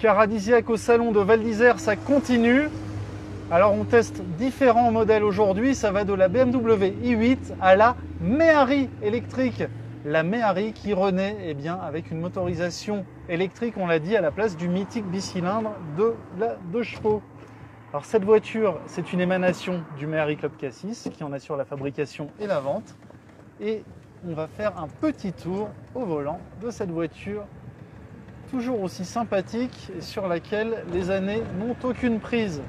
Caradisiaque au salon de Val d'Isère, ça continue. Alors on teste différents modèles aujourd'hui, ça va de la BMW i8 à la Méhari électrique. La Méhari qui renaît avec une motorisation électrique, on l'a dit, à la place du mythique bicylindre de la 2 chevaux. Alors cette voiture, c'est une émanation du Méhari Club Cassis qui en assure la fabrication et la vente. Et on va faire un petit tour au volant de cette voiture, toujours aussi sympathique et sur laquelle les années n'ont aucune prise.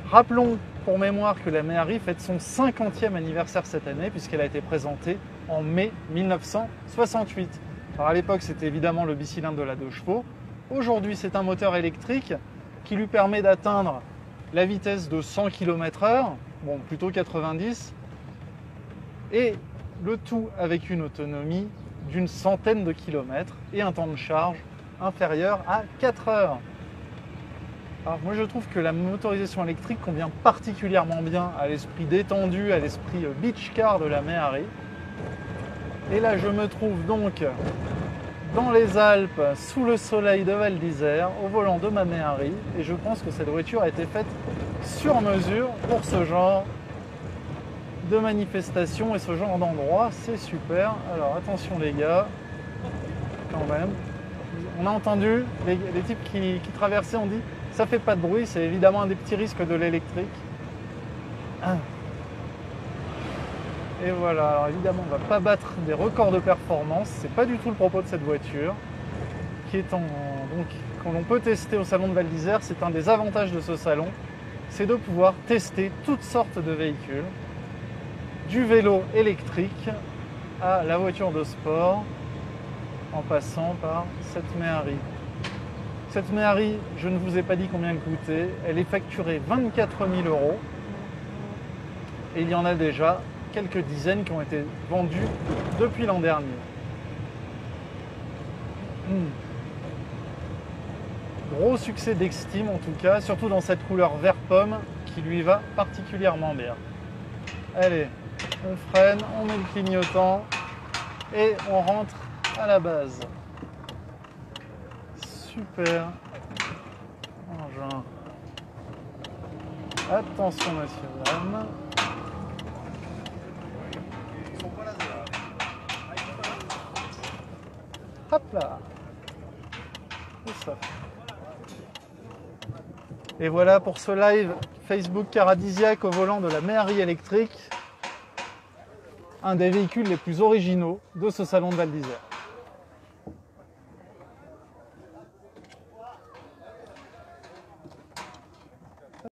Rappelons pour mémoire que la Méhari fête son 50e anniversaire cette année puisqu'elle a été présentée en mai 1968. Alors à l'époque, c'était évidemment le bicylindre de la 2 chevaux. Aujourd'hui, c'est un moteur électrique qui lui permet d'atteindre la vitesse de 100 km/h, bon plutôt 90, et le tout avec une autonomie d'une centaine de kilomètres et un temps de charge inférieur à 4 heures. Alors moi je trouve que la motorisation électrique convient particulièrement bien à l'esprit détendu, à l'esprit beach car de la Méhari. Et là je me trouve donc dans les Alpes, sous le soleil de Val d'Isère, au volant de ma Méhari, et je pense que cette voiture a été faite sur mesure pour ce genre de manifestation et ce genre d'endroit. C'est super. Alors attention les gars, quand même. On a entendu les types qui traversaient, on dit ça fait pas de bruit, c'est évidemment un des petits risques de l'électrique. Et voilà, alors évidemment on ne va pas battre des records de performance, c'est pas du tout le propos de cette voiture, qui est quand l'on peut tester au salon de Val d'Isère. C'est un des avantages de ce salon, c'est de pouvoir tester toutes sortes de véhicules, du vélo électrique à la voiture de sport, en passant par cette Méhari. Cette Méhari, je ne vous ai pas dit combien elle coûtait, elle est facturée 24 000 €, et il y en a déjà quelques dizaines qui ont été vendues depuis l'an dernier. Gros succès d'Extime en tout cas, surtout dans cette couleur vert pomme qui lui va particulièrement bien. Allez, on freine, on met le clignotant et on rentre à la base. Super engin. Attention messieurs, dames. Hop là. Ça. Et voilà pour ce live Facebook Caradisiaque au volant de la Méhari électrique, un des véhicules les plus originaux de ce salon de Val d'Isère.